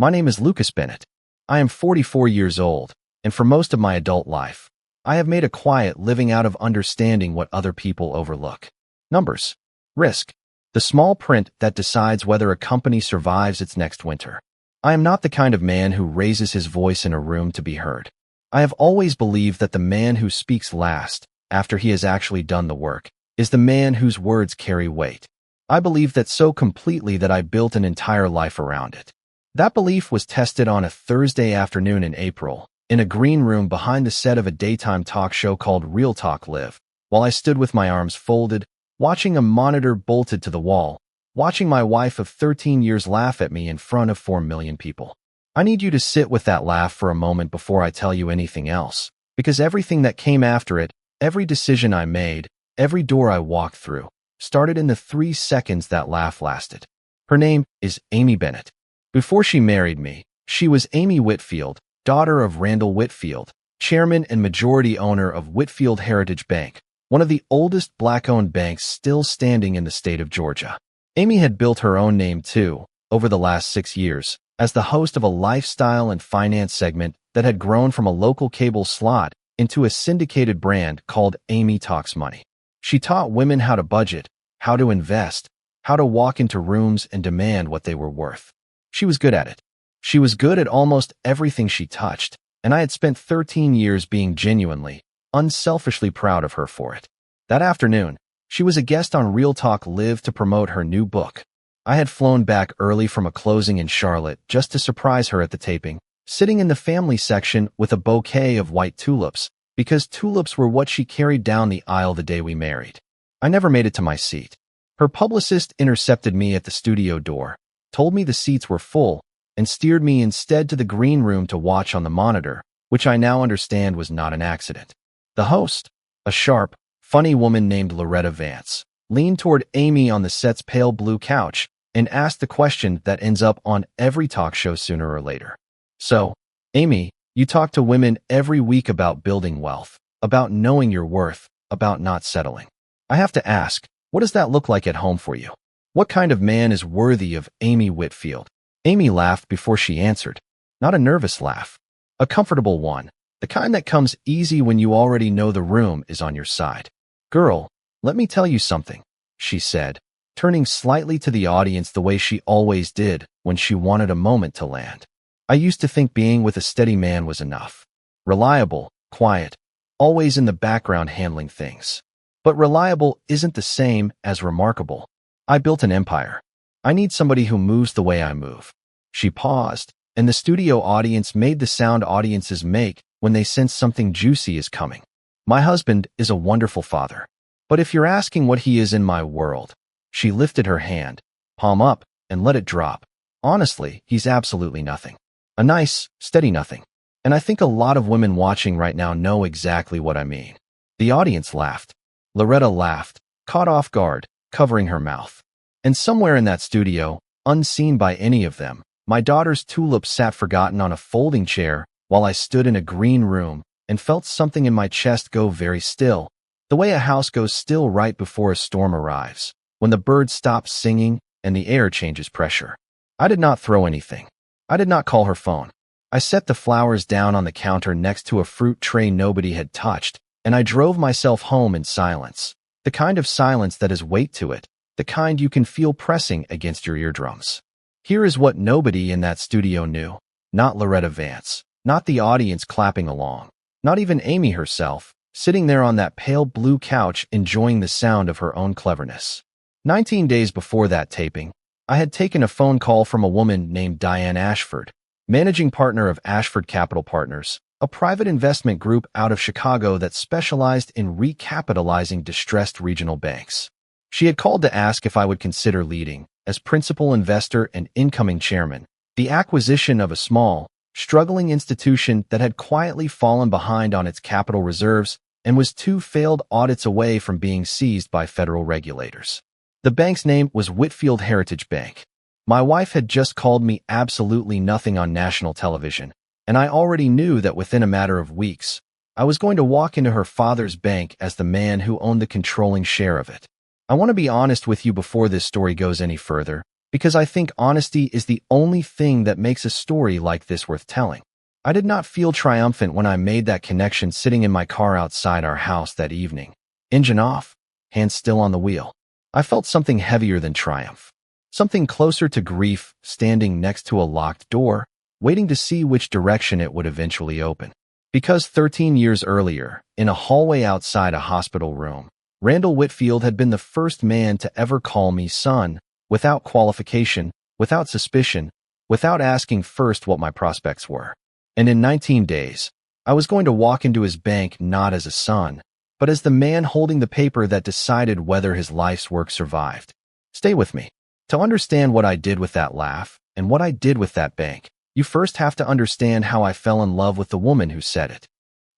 My name is Lucas Bennett. I am 44 years old, and for most of my adult life, I have made a quiet living out of understanding what other people overlook. Numbers. Risk. The small print that decides whether a company survives its next winter. I am not the kind of man who raises his voice in a room to be heard. I have always believed that the man who speaks last, after he has actually done the work, is the man whose words carry weight. I believe that so completely that I built an entire life around it. That belief was tested on a Thursday afternoon in April, in a green room behind the set of a daytime talk show called Real Talk Live, while I stood with my arms folded, watching a monitor bolted to the wall, watching my wife of 13 years laugh at me in front of 4 million people. I need you to sit with that laugh for a moment before I tell you anything else, because everything that came after it, every decision I made, every door I walked through, started in the 3 seconds that laugh lasted. Her name is Amy Bennett. Before she married me, she was Amy Whitfield, daughter of Randall Whitfield, chairman and majority owner of Whitfield Heritage Bank, one of the oldest black-owned banks still standing in the state of Georgia. Amy had built her own name too, over the last 6 years, as the host of a lifestyle and finance segment that had grown from a local cable slot into a syndicated brand called Amy Talks Money. She taught women how to budget, how to invest, how to walk into rooms and demand what they were worth. She was good at it. She was good at almost everything she touched, and I had spent 13 years being genuinely, unselfishly proud of her for it. That afternoon, she was a guest on Real Talk Live to promote her new book. I had flown back early from a closing in Charlotte just to surprise her at the taping, sitting in the family section with a bouquet of white tulips, because tulips were what she carried down the aisle the day we married. I never made it to my seat. Her publicist intercepted me at the studio door, told me the seats were full, and steered me instead to the green room to watch on the monitor, which I now understand was not an accident. The host, a sharp, funny woman named Loretta Vance, leaned toward Amy on the set's pale blue couch and asked the question that ends up on every talk show sooner or later. So, Amy, you talk to women every week about building wealth, about knowing your worth, about not settling. I have to ask, what does that look like at home for you? What kind of man is worthy of Amy Whitfield? Amy laughed before she answered. Not a nervous laugh. A comfortable one, the kind that comes easy when you already know the room is on your side. Girl, let me tell you something, she said, turning slightly to the audience the way she always did when she wanted a moment to land. I used to think being with a steady man was enough. Reliable, quiet, always in the background handling things. But reliable isn't the same as remarkable. I built an empire. I need somebody who moves the way I move. She paused, and the studio audience made the sound audiences make when they sense something juicy is coming. My husband is a wonderful father. But if you're asking what he is in my world, she lifted her hand, palm up, and let it drop. Honestly, he's absolutely nothing. A nice, steady nothing. And I think a lot of women watching right now know exactly what I mean. The audience laughed. Loretta laughed, caught off guard, covering her mouth. And somewhere in that studio, unseen by any of them, my daughter's tulip sat forgotten on a folding chair while I stood in a green room and felt something in my chest go very still, the way a house goes still right before a storm arrives, when the birds stop singing and the air changes pressure. I did not throw anything. I did not call her phone. I set the flowers down on the counter next to a fruit tray nobody had touched, and I drove myself home in silence, the kind of silence that has weight to it, the kind you can feel pressing against your eardrums. Here is what nobody in that studio knew. Not Loretta Vance, not the audience clapping along, not even Amy herself, sitting there on that pale blue couch enjoying the sound of her own cleverness. 19 days before that taping, I had taken a phone call from a woman named Diane Ashford, managing partner of Ashford Capital Partners, a private investment group out of Chicago that specialized in recapitalizing distressed regional banks. She had called to ask if I would consider leading, as principal investor and incoming chairman, the acquisition of a small, struggling institution that had quietly fallen behind on its capital reserves and was 2 failed audits away from being seized by federal regulators. The bank's name was Whitfield Heritage Bank. My wife had just called me absolutely nothing on national television, and I already knew that within a matter of weeks, I was going to walk into her father's bank as the man who owned the controlling share of it. I want to be honest with you before this story goes any further. because I think honesty is the only thing that makes a story like this worth telling. I did not feel triumphant when I made that connection sitting in my car outside our house that evening. Engine off, hands still on the wheel. I felt something heavier than triumph. Something closer to grief, standing next to a locked door, waiting to see which direction it would eventually open. Because 13 years earlier, in a hallway outside a hospital room, Randall Whitfield had been the first man to ever call me son, without qualification, without suspicion, without asking first what my prospects were. And in 19 days, I was going to walk into his bank not as a son, but as the man holding the paper that decided whether his life's work survived. Stay with me. To understand what I did with that laugh, and what I did with that bank, you first have to understand how I fell in love with the woman who said it.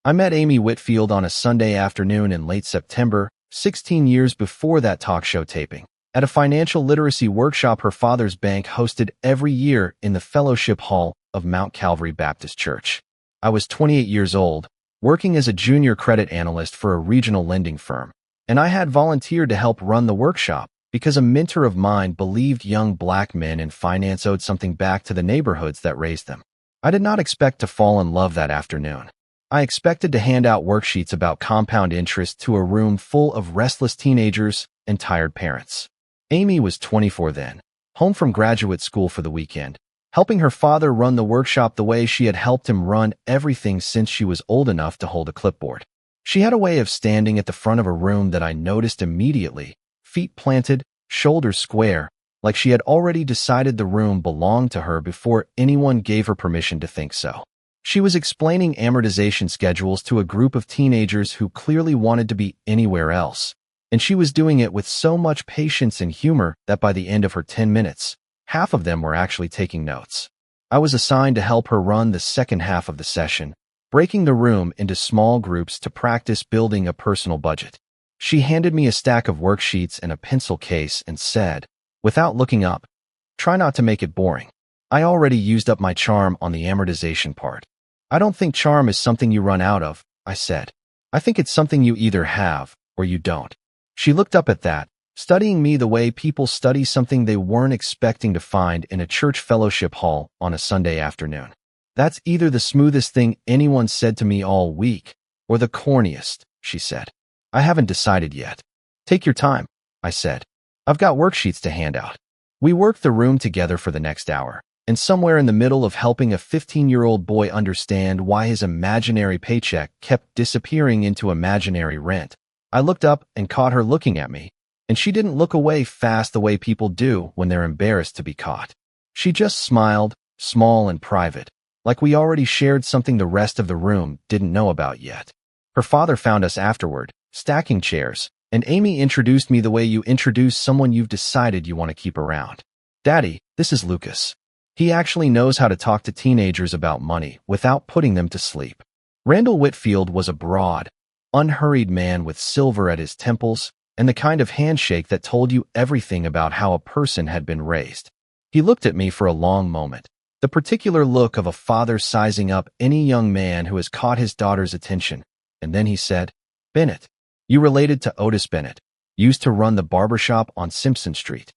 I met Amy Whitfield on a Sunday afternoon in late September, 16 years before that talk show taping, at a financial literacy workshop her father's bank hosted every year in the Fellowship Hall of Mount Calvary Baptist Church. I was 28 years old, working as a junior credit analyst for a regional lending firm, and I had volunteered to help run the workshop because a mentor of mine believed young black men in finance owed something back to the neighborhoods that raised them. I did not expect to fall in love that afternoon. I expected to hand out worksheets about compound interest to a room full of restless teenagers and tired parents. Amy was 24 then, home from graduate school for the weekend, helping her father run the workshop the way she had helped him run everything since she was old enough to hold a clipboard. She had a way of standing at the front of a room that I noticed immediately, feet planted, shoulders square, like she had already decided the room belonged to her before anyone gave her permission to think so. She was explaining amortization schedules to a group of teenagers who clearly wanted to be anywhere else, and she was doing it with so much patience and humor that by the end of her 10 minutes, half of them were actually taking notes. I was assigned to help her run the second half of the session, breaking the room into small groups to practice building a personal budget. She handed me a stack of worksheets and a pencil case and said, without looking up, "Try not to make it boring. I already used up my charm on the amortization part." "I don't think charm is something you run out of," I said. "I think it's something you either have or you don't." She looked up at that, studying me the way people study something they weren't expecting to find in a church fellowship hall on a Sunday afternoon. "That's either the smoothest thing anyone said to me all week, or the corniest," she said. "I haven't decided yet." "Take your time," I said. "I've got worksheets to hand out." We worked the room together for the next hour, and somewhere in the middle of helping a 15-year-old boy understand why his imaginary paycheck kept disappearing into imaginary rent, I looked up and caught her looking at me, and she didn't look away fast the way people do when they're embarrassed to be caught. She just smiled, small and private, like we already shared something the rest of the room didn't know about yet. Her father found us afterward, stacking chairs, and Amy introduced me the way you introduce someone you've decided you want to keep around. "Daddy, this is Lucas. He actually knows how to talk to teenagers about money without putting them to sleep." Randall Whitfield was a broad, unhurried man with silver at his temples and the kind of handshake that told you everything about how a person had been raised. He looked at me for a long moment, the particular look of a father sizing up any young man who has caught his daughter's attention, and then he said, "Bennett, you related to Otis Bennett, used to run the barbershop on Simpson Street."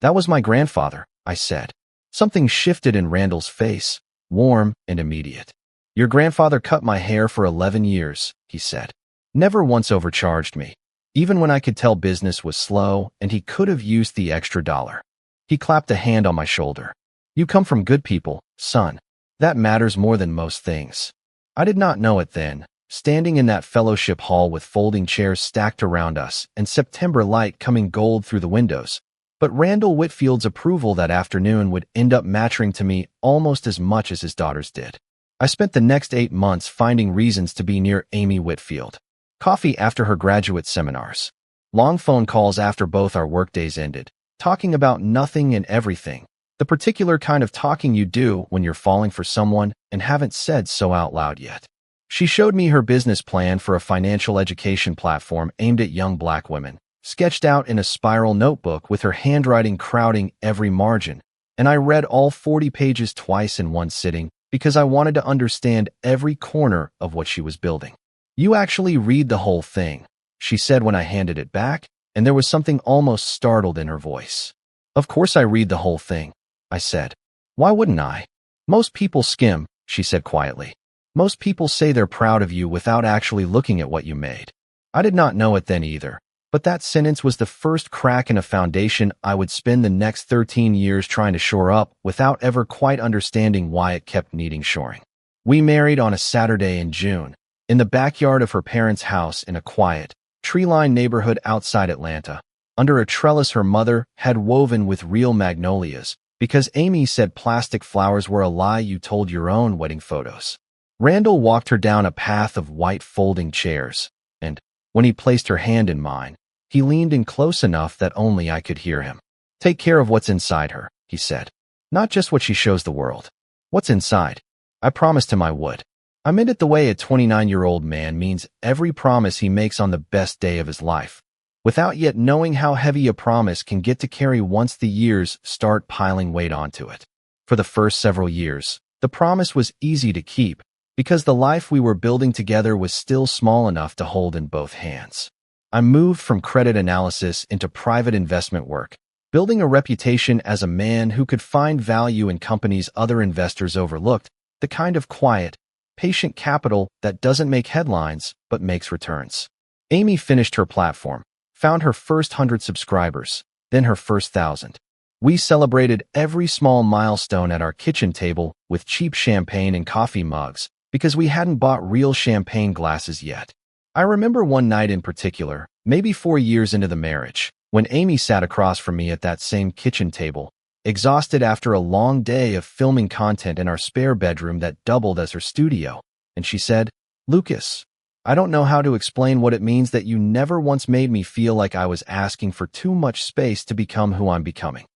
"That was my grandfather," I said. Something shifted in Randall's face, warm and immediate. "Your grandfather cut my hair for 11 years, he said. Never once overcharged me, even when I could tell business was slow and he could have used the extra dollar." He clapped a hand on my shoulder. "You come from good people, son. That matters more than most things." I did not know it then, standing in that fellowship hall with folding chairs stacked around us and September light coming gold through the windows. But Randall Whitfield's approval that afternoon would end up mattering to me almost as much as his daughters did. I spent the next 8 months finding reasons to be near Amy Whitfield. Coffee after her graduate seminars. Long phone calls after both our workdays ended, talking about nothing and everything. The particular kind of talking you do when you're falling for someone and haven't said so out loud yet. She showed me her business plan for a financial education platform aimed at young black women, sketched out in a spiral notebook with her handwriting crowding every margin, and I read all 40 pages twice in one sitting because I wanted to understand every corner of what she was building. "You actually read the whole thing," she said when I handed it back, and there was something almost startled in her voice. Of course I read the whole thing, I said. Why wouldn't I? Most people skim, she said quietly. Most people say they're proud of you without actually looking at what you made. I did not know it then either, but that sentence was the first crack in a foundation I would spend the next 13 years trying to shore up without ever quite understanding why it kept needing shoring. We married on a Saturday in June, in the backyard of her parents' house in a quiet, tree-lined neighborhood outside Atlanta, under a trellis her mother had woven with real magnolias, because Amy said plastic flowers were a lie you told your own wedding photos. Randall walked her down a path of white folding chairs, and, when he placed her hand in mine, he leaned in close enough that only I could hear him. Take care of what's inside her, he said. Not just what she shows the world. What's inside? I promised him I would. I meant it the way a 29-year-old man means every promise he makes on the best day of his life, without yet knowing how heavy a promise can get to carry once the years start piling weight onto it. For the first several years, the promise was easy to keep because the life we were building together was still small enough to hold in both hands. I moved from credit analysis into private investment work, building a reputation as a man who could find value in companies other investors overlooked, the kind of quiet, patient capital that doesn't make headlines but makes returns. Amy finished her platform, found her first 100 subscribers, then her first 1,000. We celebrated every small milestone at our kitchen table with cheap champagne and coffee mugs because we hadn't bought real champagne glasses yet. I remember one night in particular, maybe 4 years into the marriage, when Amy sat across from me at that same kitchen table, exhausted after a long day of filming content in our spare bedroom that doubled as her studio, and she said, "Lucas, I don't know how to explain what it means that you never once made me feel like I was asking for too much space to become who I'm becoming."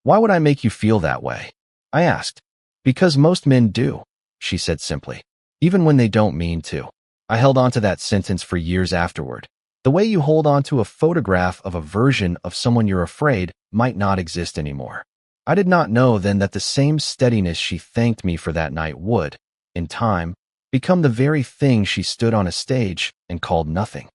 "Why would I make you feel that way?" I asked. "Because most men do," she said simply, "even when they don't mean to." I held on to that sentence for years afterward. The way you hold on to a photograph of a version of someone you're afraid might not exist anymore. I did not know then that the same steadiness she thanked me for that night would, in time, become the very thing she stood on a stage and called nothing.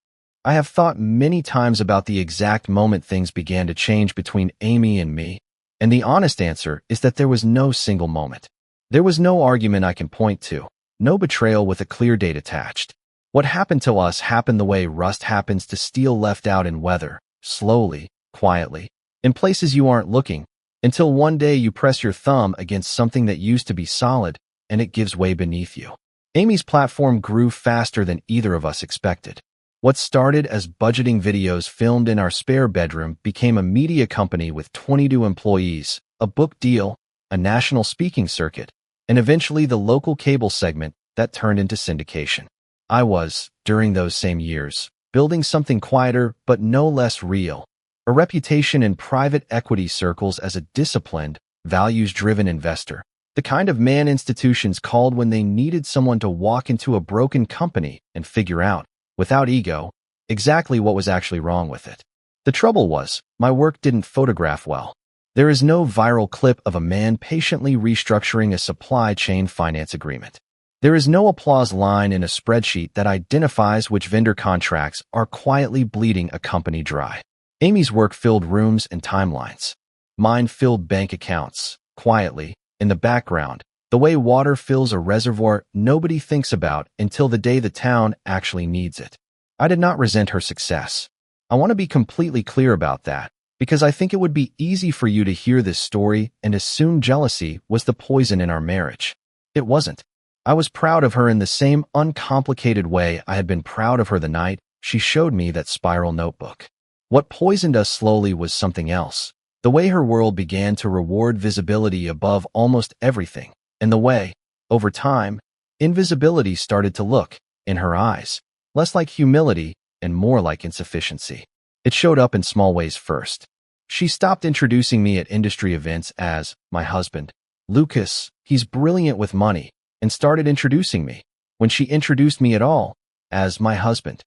I have thought many times about the exact moment things began to change between Amy and me, and the honest answer is that there was no single moment. There was no argument I can point to, no betrayal with a clear date attached. What happened to us happened the way rust happens to steel left out in weather, slowly, quietly, in places you aren't looking, until one day you press your thumb against something that used to be solid and it gives way beneath you. Amy's platform grew faster than either of us expected. What started as budgeting videos filmed in our spare bedroom became a media company with 22 employees, a book deal, a national speaking circuit, and eventually the local cable segment that turned into syndication. I was, during those same years, building something quieter but no less real, a reputation in private equity circles as a disciplined, values-driven investor, the kind of man institutions called when they needed someone to walk into a broken company and figure out, without ego, exactly what was actually wrong with it. The trouble was, my work didn't photograph well. There is no viral clip of a man patiently restructuring a supply chain finance agreement. There is no applause line in a spreadsheet that identifies which vendor contracts are quietly bleeding a company dry. Amy's work filled rooms and timelines. Mine filled bank accounts, quietly, in the background, the way water fills a reservoir nobody thinks about until the day the town actually needs it. I did not resent her success. I want to be completely clear about that, because I think it would be easy for you to hear this story and assume jealousy was the poison in our marriage. It wasn't. I was proud of her in the same uncomplicated way I had been proud of her the night she showed me that spiral notebook. What poisoned us slowly was something else. The way her world began to reward visibility above almost everything, and the way, over time, invisibility started to look, in her eyes, less like humility and more like insufficiency. It showed up in small ways first. She stopped introducing me at industry events as my husband. "Lucas, he's brilliant with money," and started introducing me, when she introduced me at all, as my husband.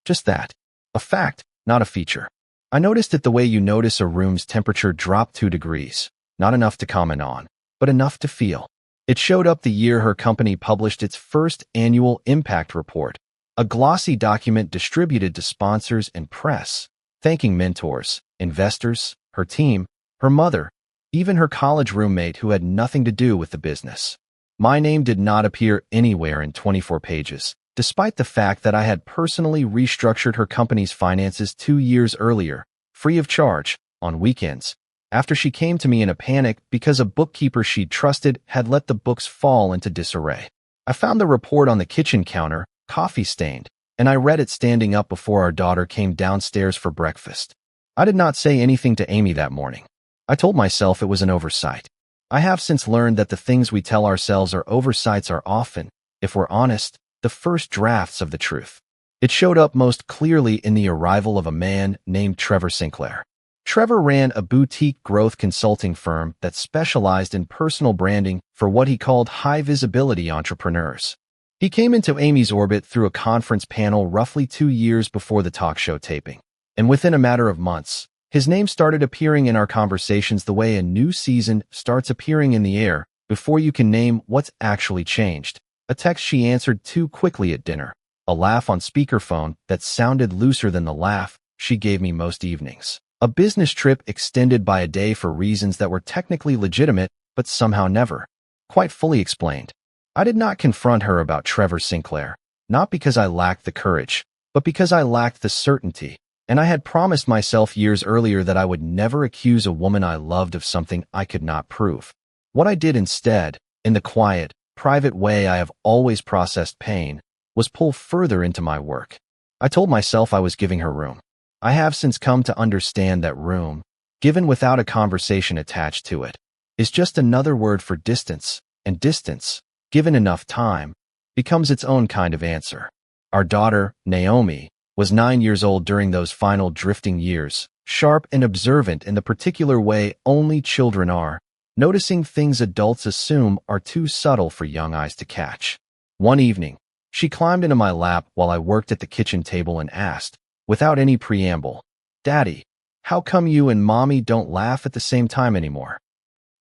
Just that. A fact, not a feature. I noticed it the way you notice a room's temperature drop 2 degrees, not enough to comment on, but enough to feel. It showed up the year her company published its first annual impact report, a glossy document distributed to sponsors and press, thanking mentors, investors, her team, her mother, even her college roommate who had nothing to do with the business. My name did not appear anywhere in 24 pages, despite the fact that I had personally restructured her company's finances 2 years earlier, free of charge, on weekends, after she came to me in a panic because a bookkeeper she trusted had let the books fall into disarray. I found the report on the kitchen counter, coffee-stained, and I read it standing up before our daughter came downstairs for breakfast. I did not say anything to Amy that morning. I told myself it was an oversight. I have since learned that the things we tell ourselves are oversights are often, if we're honest, the first drafts of the truth. It showed up most clearly in the arrival of a man named Trevor Sinclair. Trevor ran a boutique growth consulting firm that specialized in personal branding for what he called high-visibility entrepreneurs. He came into Amy's orbit through a conference panel roughly 2 years before the talk show taping, and within a matter of months, his name started appearing in our conversations the way a new season starts appearing in the air before you can name what's actually changed. A text she answered too quickly at dinner, a laugh on speakerphone that sounded looser than the laugh she gave me most evenings. A business trip extended by a day for reasons that were technically legitimate, but somehow never quite fully explained. I did not confront her about Trevor Sinclair, not because I lacked the courage, but because I lacked the certainty, and I had promised myself years earlier that I would never accuse a woman I loved of something I could not prove. What I did instead, in the quiet, private way I have always processed pain, was pull further into my work. I told myself I was giving her room. I have since come to understand that room, given without a conversation attached to it, is just another word for distance, and distance, given enough time, becomes its own kind of answer. Our daughter, Naomi, was 9 years old during those final drifting years, sharp and observant in the particular way only children are, noticing things adults assume are too subtle for young eyes to catch. One evening, she climbed into my lap while I worked at the kitchen table and asked, without any preamble, "Daddy, how come you and Mommy don't laugh at the same time anymore?"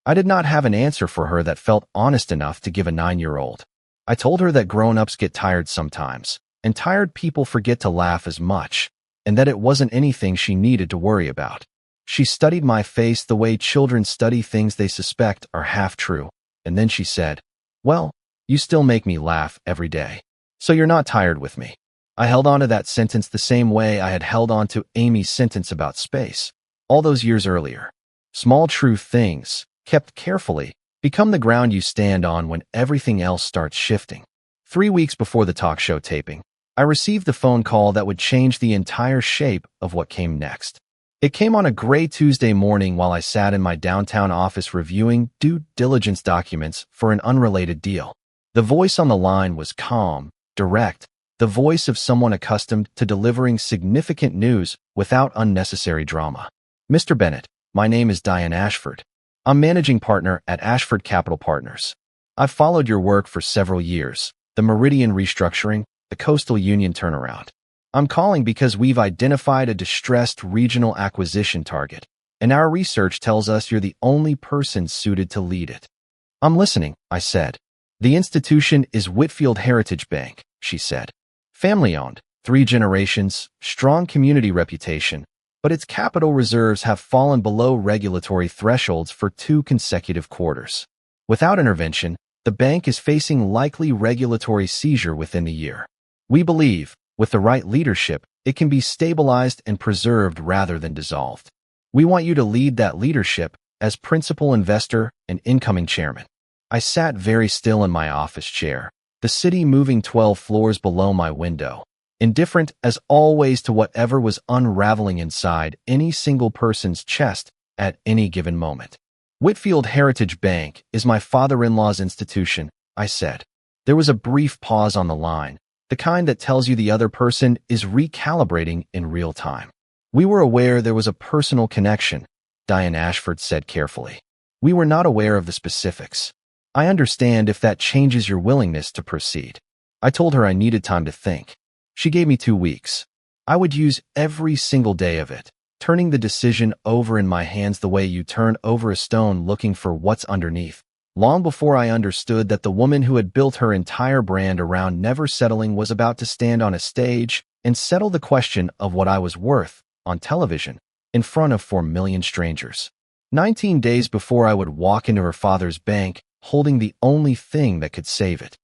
I did not have an answer for her that felt honest enough to give a 9-year-old. I told her that grown-ups get tired sometimes, and tired people forget to laugh as much, and that it wasn't anything she needed to worry about. She studied my face the way children study things they suspect are half true, and then she said, "Well, you still make me laugh every day. So you're not tired with me." I held on to that sentence the same way I had held on to Amy's sentence about space, all those years earlier. Small true things, kept carefully, become the ground you stand on when everything else starts shifting. 3 weeks before the talk show taping, I received the phone call that would change the entire shape of what came next. It came on a gray Tuesday morning while I sat in my downtown office reviewing due diligence documents for an unrelated deal. The voice on the line was calm, direct, the voice of someone accustomed to delivering significant news without unnecessary drama. "Mr. Bennett, my name is Diane Ashford. I'm managing partner at Ashford Capital Partners. I've followed your work for several years, the Meridian restructuring, the Coastal Union turnaround. I'm calling because we've identified a distressed regional acquisition target, and our research tells us you're the only person suited to lead it." "I'm listening," I said. "The institution is Whitfield Heritage Bank," she said. "Family-owned, 3 generations, strong community reputation, but its capital reserves have fallen below regulatory thresholds for 2 consecutive quarters. Without intervention, the bank is facing likely regulatory seizure within the year. We believe, with the right leadership, it can be stabilized and preserved rather than dissolved. We want you to lead that leadership as principal investor and incoming chairman." I sat very still in my office chair, the city moving 12 floors below my window, indifferent as always to whatever was unraveling inside any single person's chest at any given moment. "Whitfield Heritage Bank is my father-in-law's institution," I said. There was a brief pause on the line, the kind that tells you the other person is recalibrating in real time. "We were aware there was a personal connection," Diane Ashford said carefully. "We were not aware of the specifics. I understand if that changes your willingness to proceed." I told her I needed time to think. She gave me 2 weeks. I would use every single day of it, turning the decision over in my hands the way you turn over a stone looking for what's underneath, long before I understood that the woman who had built her entire brand around never settling was about to stand on a stage and settle the question of what I was worth, on television, in front of 4 million strangers. 19 days before I would walk into her father's bank, holding the only thing that could save it.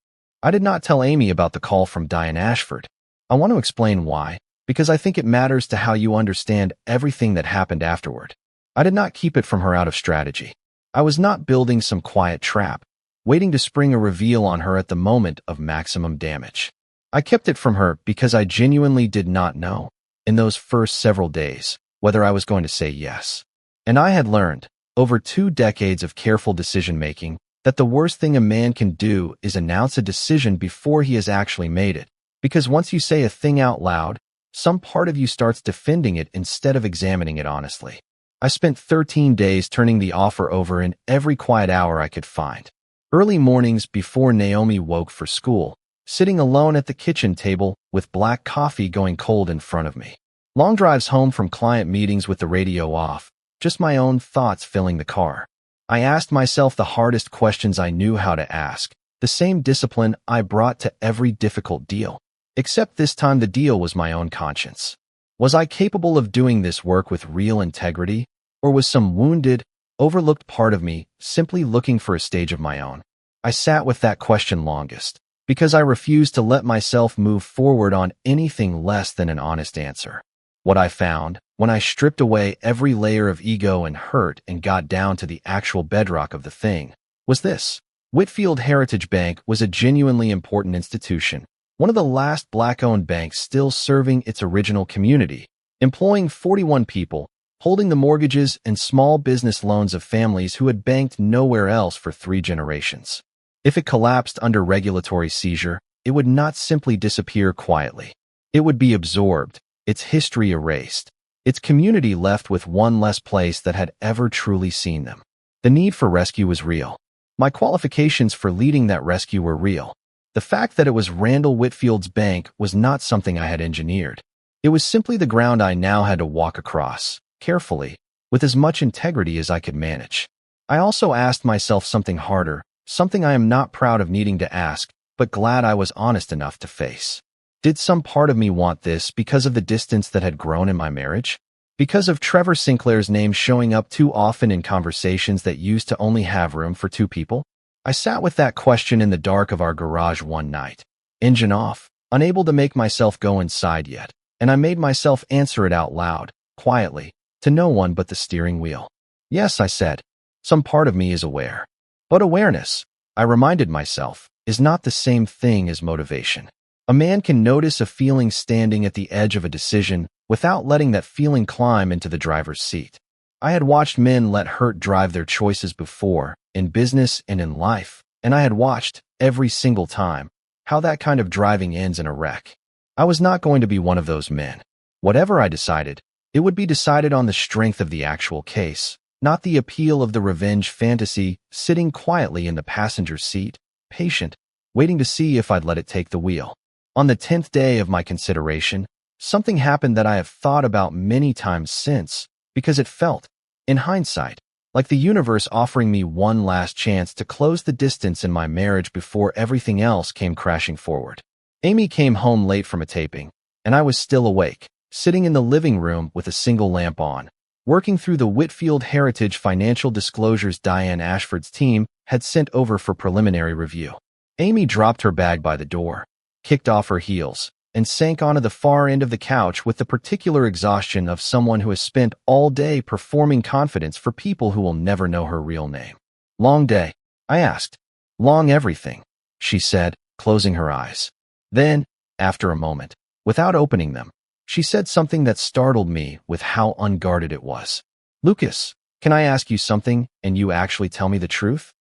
I did not tell Amy about the call from Diane Ashford. I want to explain why, because I think it matters to how you understand everything that happened afterward. I did not keep it from her out of strategy. I was not building some quiet trap, waiting to spring a reveal on her at the moment of maximum damage. I kept it from her because I genuinely did not know, in those first several days, whether I was going to say yes. And I had learned, over 2 decades of careful decision-making, that the worst thing a man can do is announce a decision before he has actually made it, because once you say a thing out loud, some part of you starts defending it instead of examining it honestly. I spent 13 days turning the offer over in every quiet hour I could find. Early mornings before Naomi woke for school, sitting alone at the kitchen table with black coffee going cold in front of me. Long drives home from client meetings with the radio off, just my own thoughts filling the car. I asked myself the hardest questions I knew how to ask, the same discipline I brought to every difficult deal. Except this time the deal was my own conscience. Was I capable of doing this work with real integrity, or was some wounded, overlooked part of me simply looking for a stage of my own? I sat with that question longest, because I refused to let myself move forward on anything less than an honest answer. What I found, when I stripped away every layer of ego and hurt and got down to the actual bedrock of the thing, was this. Whitfield Heritage Bank was a genuinely important institution, one of the last Black-owned banks still serving its original community, employing 41 people, holding the mortgages and small business loans of families who had banked nowhere else for 3 generations. If it collapsed under regulatory seizure, it would not simply disappear quietly. It would be absorbed, its history erased, its community left with one less place that had ever truly seen them. The need for rescue was real. My qualifications for leading that rescue were real. The fact that it was Randall Whitfield's bank was not something I had engineered. It was simply the ground I now had to walk across, carefully, with as much integrity as I could manage. I also asked myself something harder, something I am not proud of needing to ask, but glad I was honest enough to face. Did some part of me want this because of the distance that had grown in my marriage? Because of Trevor Sinclair's name showing up too often in conversations that used to only have room for 2 people? I sat with that question in the dark of our garage one night, engine off, unable to make myself go inside yet, and I made myself answer it out loud, quietly, to no one but the steering wheel. Yes, I said, some part of me is aware. But awareness, I reminded myself, is not the same thing as motivation. A man can notice a feeling standing at the edge of a decision without letting that feeling climb into the driver's seat. I had watched men let hurt drive their choices before, in business and in life, and I had watched, every single time, how that kind of driving ends in a wreck. I was not going to be one of those men. Whatever I decided, it would be decided on the strength of the actual case, not the appeal of the revenge fantasy sitting quietly in the passenger seat, patient, waiting to see if I'd let it take the wheel. On the 10th day of my consideration, something happened that I have thought about many times since, because it felt, in hindsight, like the universe offering me one last chance to close the distance in my marriage before everything else came crashing forward. Amy came home late from a taping, and I was still awake, sitting in the living room with a single lamp on, working through the Whitfield Heritage financial disclosures Diane Ashford's team had sent over for preliminary review. Amy dropped her bag by the door, kicked off her heels, and sank onto the far end of the couch with the particular exhaustion of someone who has spent all day performing confidence for people who will never know her real name. Long day? I asked. Long everything, she said, closing her eyes. Then, after a moment, without opening them, she said something that startled me with how unguarded it was. Lucas, can I ask you something and you actually tell me the truth?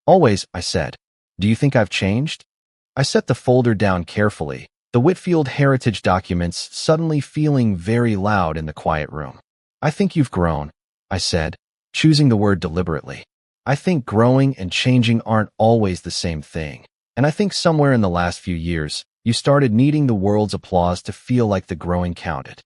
Always, I said. Do you think I've changed? I set the folder down carefully, the Whitfield Heritage documents suddenly feeling very loud in the quiet room. I think you've grown, I said, choosing the word deliberately. I think growing and changing aren't always the same thing, and I think somewhere in the last few years, you started needing the world's applause to feel like the growing counted.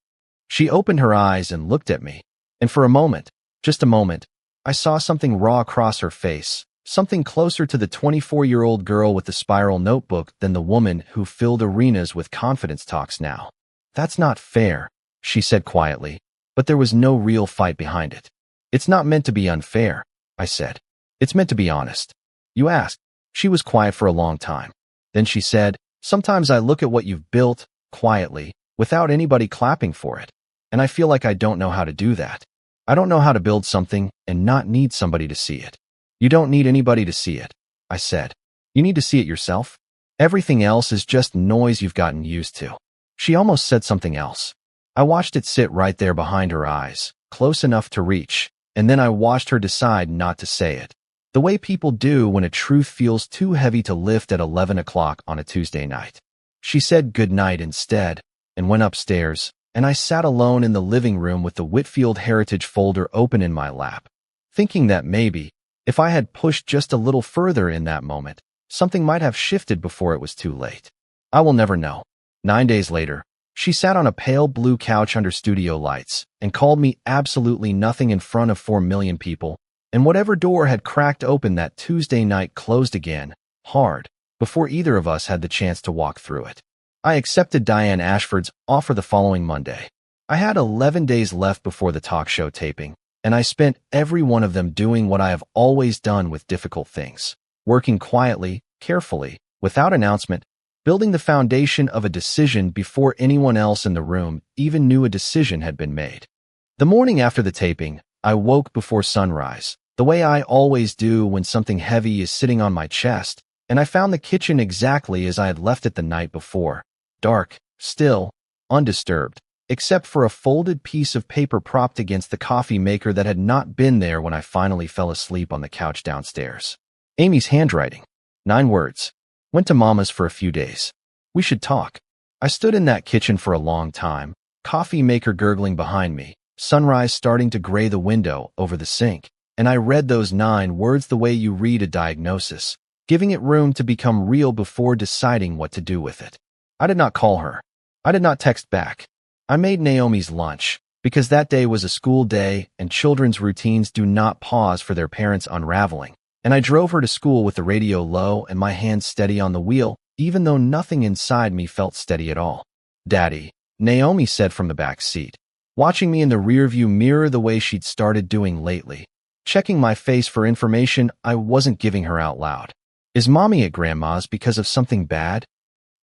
She opened her eyes and looked at me, and for a moment, just a moment, I saw something raw across her face, something closer to the 24-year-old girl with the spiral notebook than the woman who filled arenas with confidence talks now. That's not fair, she said quietly, but there was no real fight behind it. It's not meant to be unfair, I said. It's meant to be honest. You asked. She was quiet for a long time. Then she said, sometimes I look at what you've built, quietly, without anybody clapping for it. And I feel like I don't know how to do that. I don't know how to build something and not need somebody to see it. You don't need anybody to see it, I said. You need to see it yourself. Everything else is just noise you've gotten used to. She almost said something else. I watched it sit right there behind her eyes, close enough to reach, and then I watched her decide not to say it. The way people do when a truth feels too heavy to lift at 11 o'clock on a Tuesday night. She said good night instead, and went upstairs, and I sat alone in the living room with the Whitfield Heritage folder open in my lap, thinking that maybe, if I had pushed just a little further in that moment, something might have shifted before it was too late. I will never know. 9 days later, she sat on a pale blue couch under studio lights and called me absolutely nothing in front of 4 million people, and whatever door had cracked open that Tuesday night closed again, hard, before either of us had the chance to walk through it. I accepted Diane Ashford's offer the following Monday. I had 11 days left before the talk show taping, and I spent every one of them doing what I have always done with difficult things, working quietly, carefully, without announcement, building the foundation of a decision before anyone else in the room even knew a decision had been made. The morning after the taping, I woke before sunrise, the way I always do when something heavy is sitting on my chest, and I found the kitchen exactly as I had left it the night before, dark, still, undisturbed, except for a folded piece of paper propped against the coffee maker that had not been there when I finally fell asleep on the couch downstairs. Amy's handwriting. 9 words. Went to Mama's for a few days. We should talk. I stood in that kitchen for a long time, coffee maker gurgling behind me, sunrise starting to gray the window over the sink, and I read those 9 words the way you read a diagnosis, giving it room to become real before deciding what to do with it. I did not call her. I did not text back. I made Naomi's lunch, because that day was a school day and children's routines do not pause for their parents unraveling, and I drove her to school with the radio low and my hands steady on the wheel, even though nothing inside me felt steady at all. Daddy, Naomi said from the back seat, watching me in the rearview mirror the way she'd started doing lately, checking my face for information I wasn't giving her out loud. Is Mommy at Grandma's because of something bad?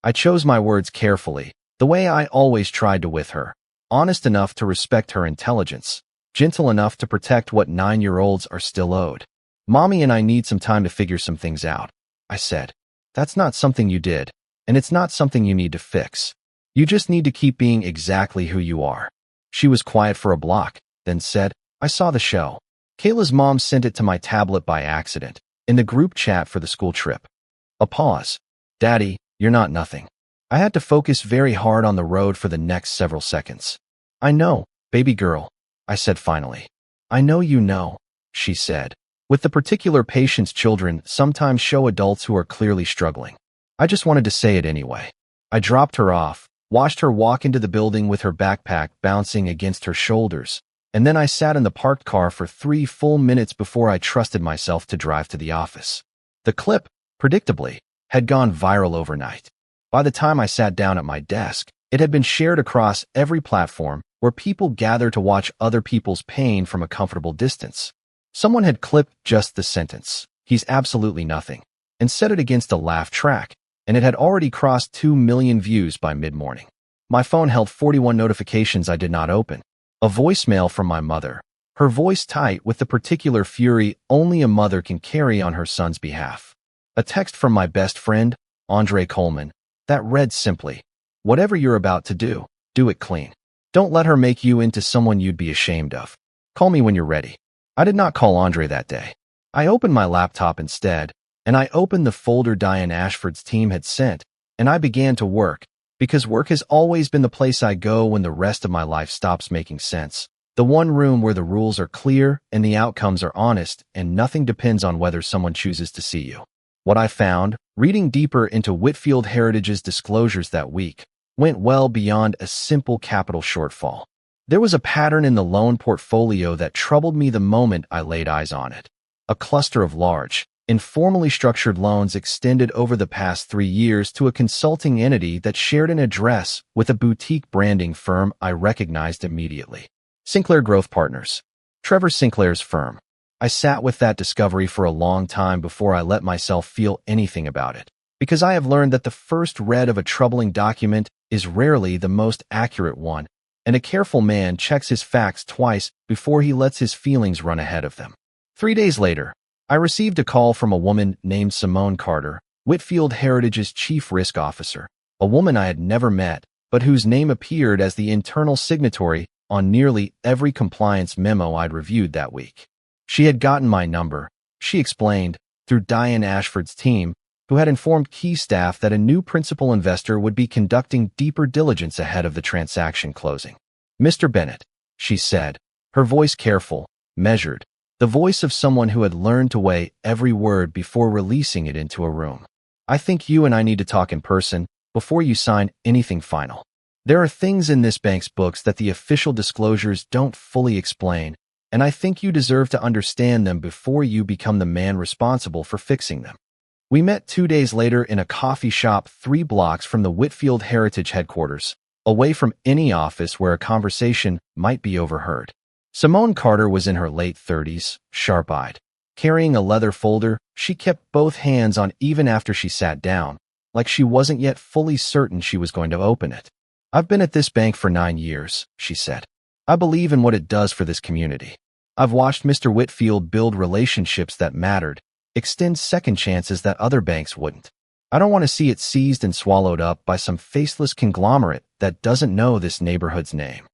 I chose my words carefully, the way I always tried to with her, honest enough to respect her intelligence, gentle enough to protect what 9-year-olds are still owed. Mommy and I need some time to figure some things out, I said. That's not something you did, and it's not something you need to fix. You just need to keep being exactly who you are. She was quiet for a block, then said, I saw the show. Kayla's mom sent it to my tablet by accident, in the group chat for the school trip. A pause. Daddy, you're not nothing. I had to focus very hard on the road for the next several seconds. I know, baby girl, I said finally. I know you know, she said, with the particular patience children sometimes show adults who are clearly struggling. I just wanted to say it anyway. I dropped her off, watched her walk into the building with her backpack bouncing against her shoulders, and then I sat in the parked car for 3 full minutes before I trusted myself to drive to the office. The clip, predictably, had gone viral overnight. By the time I sat down at my desk, it had been shared across every platform where people gather to watch other people's pain from a comfortable distance. Someone had clipped just the sentence, he's absolutely nothing, and set it against a laugh track, and it had already crossed 2 million views by mid-morning. My phone held 41 notifications I did not open. A voicemail from my mother, her voice tight with the particular fury only a mother can carry on her son's behalf. A text from my best friend, Andre Coleman, that read simply, whatever you're about to do it clean. Don't let her make you into someone you'd be ashamed of. Call me when you're ready. I did not call Andre that day. I opened my laptop instead, and I opened the folder Diane Ashford's team had sent, and I began to work, because work has always been the place I go when the rest of my life stops making sense. The one room where the rules are clear and the outcomes are honest and nothing depends on whether someone chooses to see you. What I found, reading deeper into Whitfield Heritage's disclosures that week, went well beyond a simple capital shortfall. There was a pattern in the loan portfolio that troubled me the moment I laid eyes on it. A cluster of large, informally structured loans extended over the past 3 years to a consulting entity that shared an address with a boutique branding firm I recognized immediately. Sinclair Growth Partners. Trevor Sinclair's firm. I sat with that discovery for a long time before I let myself feel anything about it, because I have learned that the first read of a troubling document is rarely the most accurate one, and a careful man checks his facts twice before he lets his feelings run ahead of them. 3 days later, I received a call from a woman named Simone Carter, Whitfield Heritage's chief risk officer, a woman I had never met, but whose name appeared as the internal signatory on nearly every compliance memo I'd reviewed that week. She had gotten my number, she explained, through Diane Ashford's team, who had informed key staff that a new principal investor would be conducting deeper diligence ahead of the transaction closing. Mr. Bennett, she said, her voice careful, measured, the voice of someone who had learned to weigh every word before releasing it into a room. I think you and I need to talk in person before you sign anything final. There are things in this bank's books that the official disclosures don't fully explain, and I think you deserve to understand them before you become the man responsible for fixing them. We met 2 days later in a coffee shop 3 blocks from the Whitfield Heritage headquarters, away from any office where a conversation might be overheard. Simone Carter was in her late 30s, sharp-eyed. Carrying a leather folder, she kept both hands on even after she sat down, like she wasn't yet fully certain she was going to open it. I've been at this bank for 9 years, she said. I believe in what it does for this community. I've watched Mr. Whitfield build relationships that mattered, extend second chances that other banks wouldn't. I don't want to see it seized and swallowed up by some faceless conglomerate that doesn't know this neighborhood's name.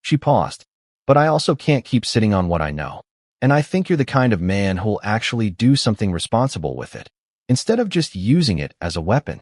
She paused. But I also can't keep sitting on what I know. And I think you're the kind of man who'll actually do something responsible with it, instead of just using it as a weapon.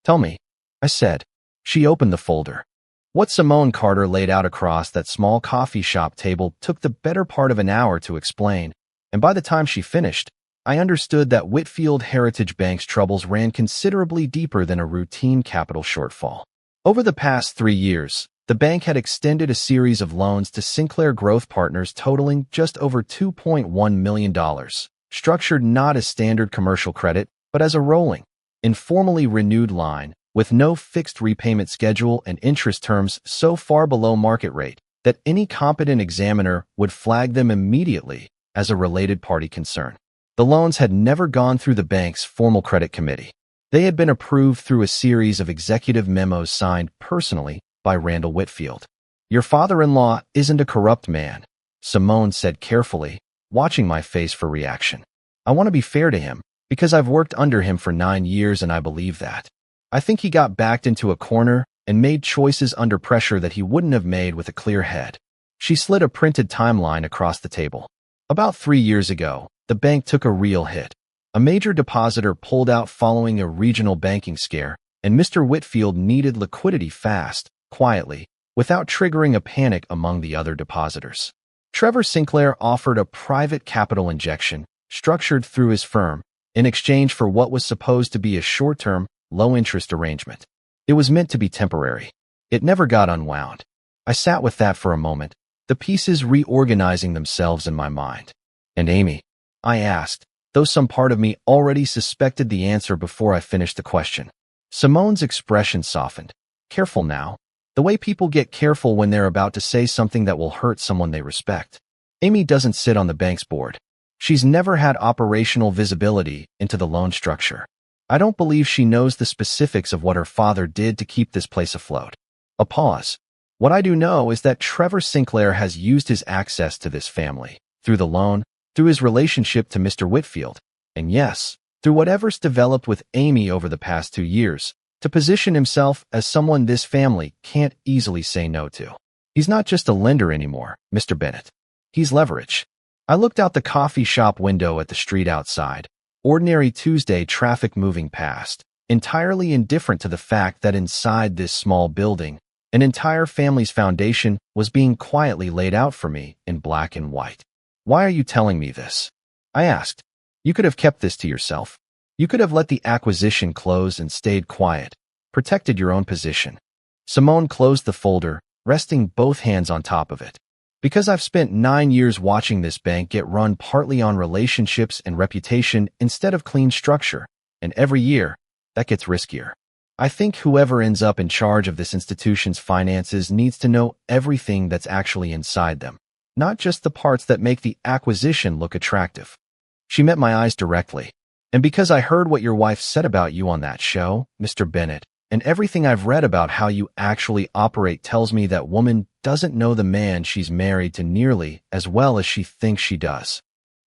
Tell me, I said. She opened the folder. What Simone Carter laid out across that small coffee shop table took the better part of an hour to explain, and by the time she finished, I understood that Whitfield Heritage Bank's troubles ran considerably deeper than a routine capital shortfall. Over the past 3 years, the bank had extended a series of loans to Sinclair Growth Partners totaling just over $2.1 million, structured not as standard commercial credit, but as a rolling, informally renewed line, with no fixed repayment schedule and interest terms so far below market rate that any competent examiner would flag them immediately as a related party concern. The loans had never gone through the bank's formal credit committee. They had been approved through a series of executive memos signed personally by Randall Whitfield. Your father-in-law isn't a corrupt man, Simone said carefully, watching my face for reaction. I want to be fair to him, because I've worked under him for 9 years and I believe that. I think he got backed into a corner and made choices under pressure that he wouldn't have made with a clear head. She slid a printed timeline across the table. About 3 years ago, the bank took a real hit. A major depositor pulled out following a regional banking scare, and Mr. Whitfield needed liquidity fast, quietly, without triggering a panic among the other depositors. Trevor Sinclair offered a private capital injection, structured through his firm, in exchange for what was supposed to be a short-term, low-interest arrangement. It was meant to be temporary. It never got unwound. I sat with that for a moment, the pieces reorganizing themselves in my mind. And Amy? I asked, though some part of me already suspected the answer before I finished the question. Simone's expression softened. Careful now. The way people get careful when they're about to say something that will hurt someone they respect. Amy doesn't sit on the bank's board. She's never had operational visibility into the loan structure. I don't believe she knows the specifics of what her father did to keep this place afloat. A pause. What I do know is that Trevor Sinclair has used his access to this family, through the loan, through his relationship to Mr. Whitfield, and yes, through whatever's developed with Amy over the past 2 years, to position himself as someone this family can't easily say no to. He's not just a lender anymore, Mr. Bennett. He's leverage. I looked out the coffee shop window at the street outside, ordinary Tuesday traffic moving past, entirely indifferent to the fact that inside this small building, an entire family's foundation was being quietly laid out for me in black and white. Why are you telling me this? I asked. You could have kept this to yourself. You could have let the acquisition close and stayed quiet, protected your own position. Simone closed the folder, resting both hands on top of it. Because I've spent 9 years watching this bank get run partly on relationships and reputation instead of clean structure, and every year, that gets riskier. I think whoever ends up in charge of this institution's finances needs to know everything that's actually inside them. not just the parts that make the acquisition look attractive. She met my eyes directly. And because I heard what your wife said about you on that show, Mr. Bennett, and everything I've read about how you actually operate tells me that woman doesn't know the man she's married to nearly as well as she thinks she does.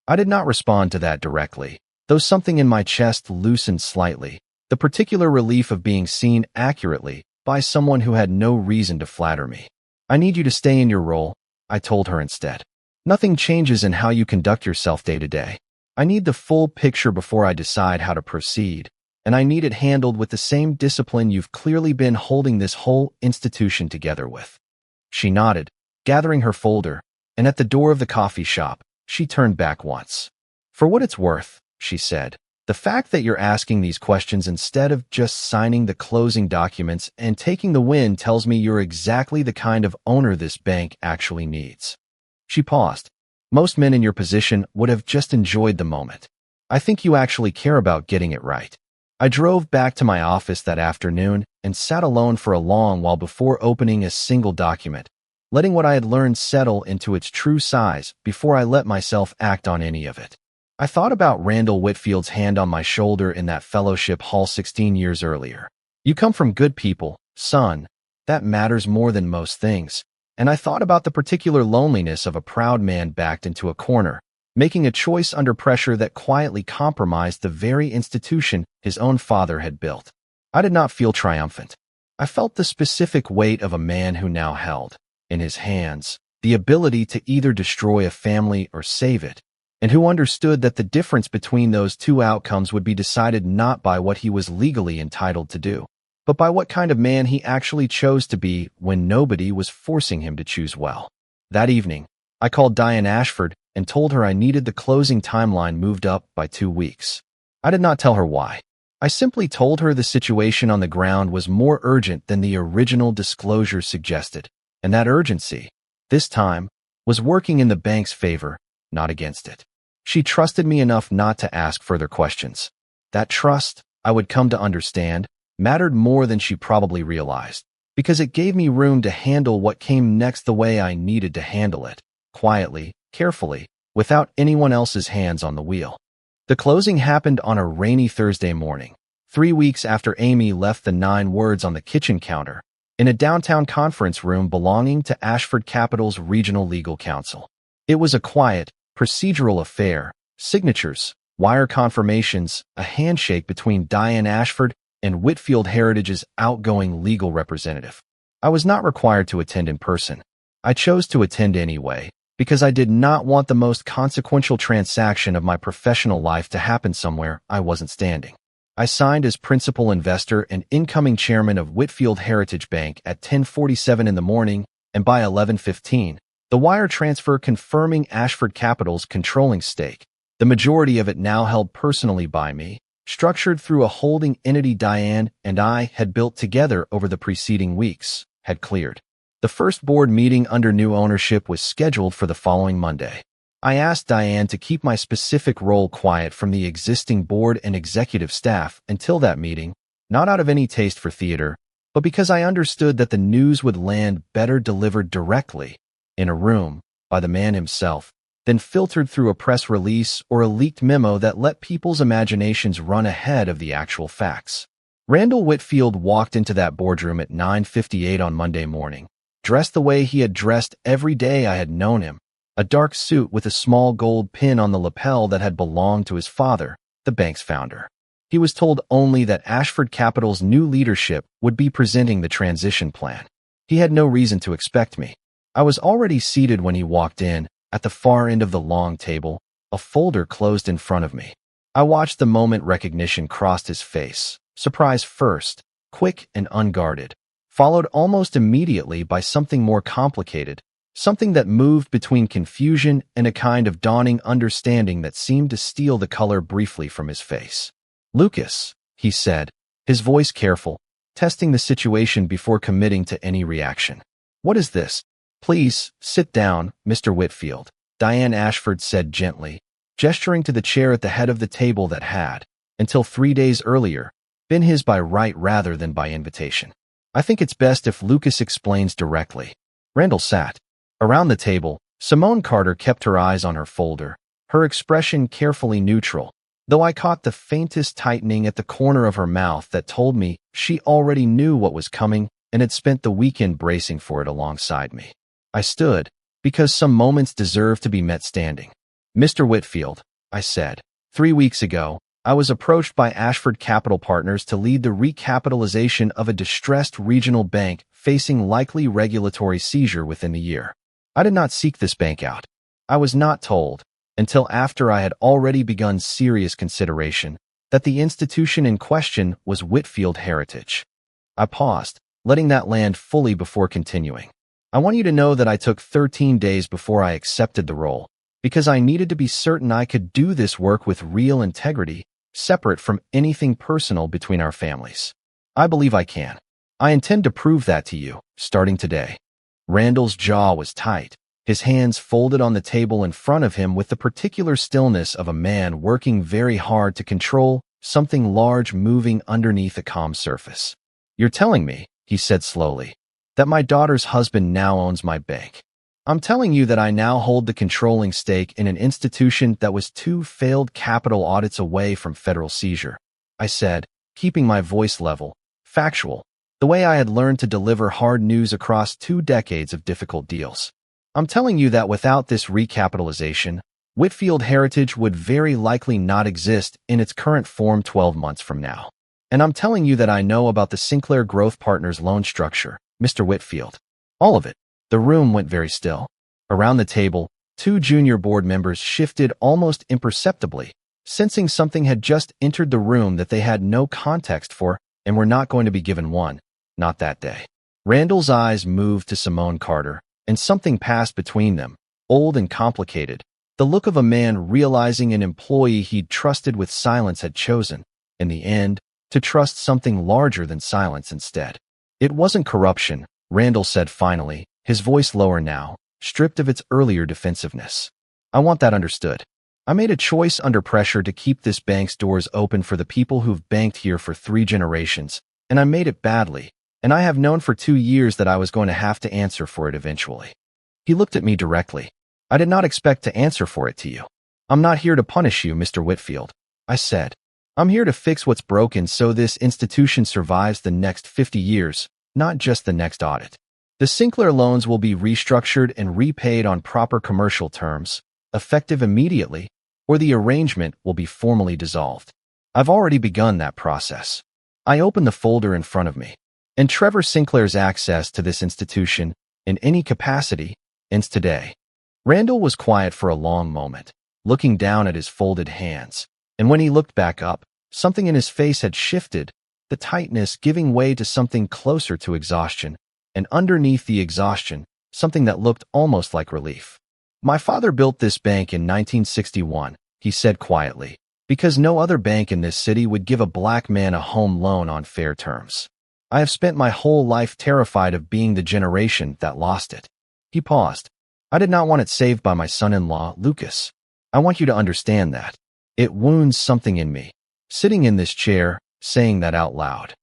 I did not respond to that directly, though something in my chest loosened slightly, the particular relief of being seen accurately by someone who had no reason to flatter me. I need you to stay in your role, I told her instead. Nothing changes in how you conduct yourself day to day. I need the full picture before I decide how to proceed, and I need it handled with the same discipline you've clearly been holding this whole institution together with. She nodded, gathering her folder, and at the door of the coffee shop, she turned back once. For what it's worth, she said, the fact that you're asking these questions instead of just signing the closing documents and taking the win tells me you're exactly the kind of owner this bank actually needs. She paused. Most men in your position would have just enjoyed the moment. I think you actually care about getting it right. I drove back to my office that afternoon and sat alone for a long while before opening a single document, letting what I had learned settle into its true size before I let myself act on any of it. I thought about Randall Whitfield's hand on my shoulder in that fellowship hall 16 years earlier. You come from good people, son. That matters more than most things. And I thought about the particular loneliness of a proud man backed into a corner, making a choice under pressure that quietly compromised the very institution his own father had built. I did not feel triumphant. I felt the specific weight of a man who now held, in his hands, the ability to either destroy a family or save it, and who understood that the difference between those two outcomes would be decided not by what he was legally entitled to do, but by what kind of man he actually chose to be when nobody was forcing him to choose well. That evening, I called Diane Ashford and told her I needed the closing timeline moved up by 2 weeks. I did not tell her why. I simply told her the situation on the ground was more urgent than the original disclosure suggested, and that urgency, this time, was working in the bank's favor, not against it. She trusted me enough not to ask further questions. That trust, I would come to understand, mattered more than she probably realized, because it gave me room to handle what came next the way I needed to handle it, quietly, carefully, without anyone else's hands on the wheel. The closing happened on a rainy Thursday morning, 3 weeks after Amy left the 9 words on the kitchen counter, in a downtown conference room belonging to Ashford Capital's Regional Legal Counsel. It was a quiet, procedural affair, signatures, wire confirmations, a handshake between Diane Ashford and Whitfield Heritage's outgoing legal representative. I was not required to attend in person. I chose to attend anyway, because I did not want the most consequential transaction of my professional life to happen somewhere I wasn't standing. I signed as principal investor and incoming chairman of Whitfield Heritage Bank at 10:47 in the morning, and by 11:15, the wire transfer confirming Ashford Capital's controlling stake, the majority of it now held personally by me, structured through a holding entity Diane and I had built together over the preceding weeks, had cleared. The first board meeting under new ownership was scheduled for the following Monday. I asked Diane to keep my specific role quiet from the existing board and executive staff until that meeting, not out of any taste for theater, but because I understood that the news would land better delivered directly, in a room, by the man himself, than filtered through a press release or a leaked memo that let people's imaginations run ahead of the actual facts. Randall Whitfield walked into that boardroom at 9:58 on Monday morning, dressed the way he had dressed every day I had known him, a dark suit with a small gold pin on the lapel that had belonged to his father, the bank's founder. He was told only that Ashford Capital's new leadership would be presenting the transition plan. He had no reason to expect me. I was already seated when he walked in, at the far end of the long table, a folder closed in front of me. I watched the moment recognition crossed his face, surprise first, quick and unguarded, followed almost immediately by something more complicated, something that moved between confusion and a kind of dawning understanding that seemed to steal the color briefly from his face. "Lucas," he said, his voice careful, testing the situation before committing to any reaction. "What is this?" "Please, sit down, Mr. Whitfield," Diane Ashford said gently, gesturing to the chair at the head of the table that had, until 3 days earlier, been his by right rather than by invitation. "I think it's best if Lucas explains directly." Randall sat. Around the table, Simone Carter kept her eyes on her folder, her expression carefully neutral, though I caught the faintest tightening at the corner of her mouth that told me she already knew what was coming and had spent the weekend bracing for it alongside me. I stood, because some moments deserve to be met standing. "Mr. Whitfield," I said, "3 weeks ago, I was approached by Ashford Capital Partners to lead the recapitalization of a distressed regional bank facing likely regulatory seizure within the year. I did not seek this bank out. I was not told, until after I had already begun serious consideration, that the institution in question was Whitfield Heritage." I paused, letting that land fully before continuing. "I want you to know that I took 13 days before I accepted the role, because I needed to be certain I could do this work with real integrity, separate from anything personal between our families. I believe I can. I intend to prove that to you, starting today." Randall's jaw was tight, his hands folded on the table in front of him with the particular stillness of a man working very hard to control something large moving underneath a calm surface. "You're telling me," he said slowly, "that my daughter's husband now owns my bank. I'm telling you that I now hold the controlling stake in an institution that was 2 failed capital audits away from federal seizure," I said, keeping my voice level, factual, the way I had learned to deliver hard news across 2 decades of difficult deals. "I'm telling you that without this recapitalization, Whitfield Heritage would very likely not exist in its current form 12 months from now. And I'm telling you that I know about the Sinclair Growth Partners loan structure, Mr. Whitfield. All of it." The room went very still. Around the table, 2 junior board members shifted almost imperceptibly, sensing something had just entered the room that they had no context for and were not going to be given one, not that day. Randall's eyes moved to Simone Carter, and something passed between them, old and complicated, the look of a man realizing an employee he'd trusted with silence had chosen, in the end, to trust something larger than silence instead. "It wasn't corruption," Randall said finally, his voice lower now, stripped of its earlier defensiveness. "I want that understood. I made a choice under pressure to keep this bank's doors open for the people who've banked here for 3 generations, and I made it badly, and I have known for 2 years that I was going to have to answer for it eventually." He looked at me directly. "I did not expect to answer for it to you. I'm not here to punish you, Mr. Whitfield," I said. "I'm here to fix what's broken so this institution survives the next 50 years, not just the next audit. The Sinclair loans will be restructured and repaid on proper commercial terms, effective immediately, or the arrangement will be formally dissolved. I've already begun that process." I opened the folder in front of me. "And Trevor Sinclair's access to this institution, in any capacity, ends today." Randall was quiet for a long moment, looking down at his folded hands, and when he looked back up, something in his face had shifted, the tightness giving way to something closer to exhaustion, and underneath the exhaustion, something that looked almost like relief. "My father built this bank in 1961, he said quietly, "because no other bank in this city would give a black man a home loan on fair terms. I have spent my whole life terrified of being the generation that lost it." He paused. "I did not want it saved by my son-in-law, Lucas. I want you to understand that. It wounds something in me, sitting in this chair, saying that out loud."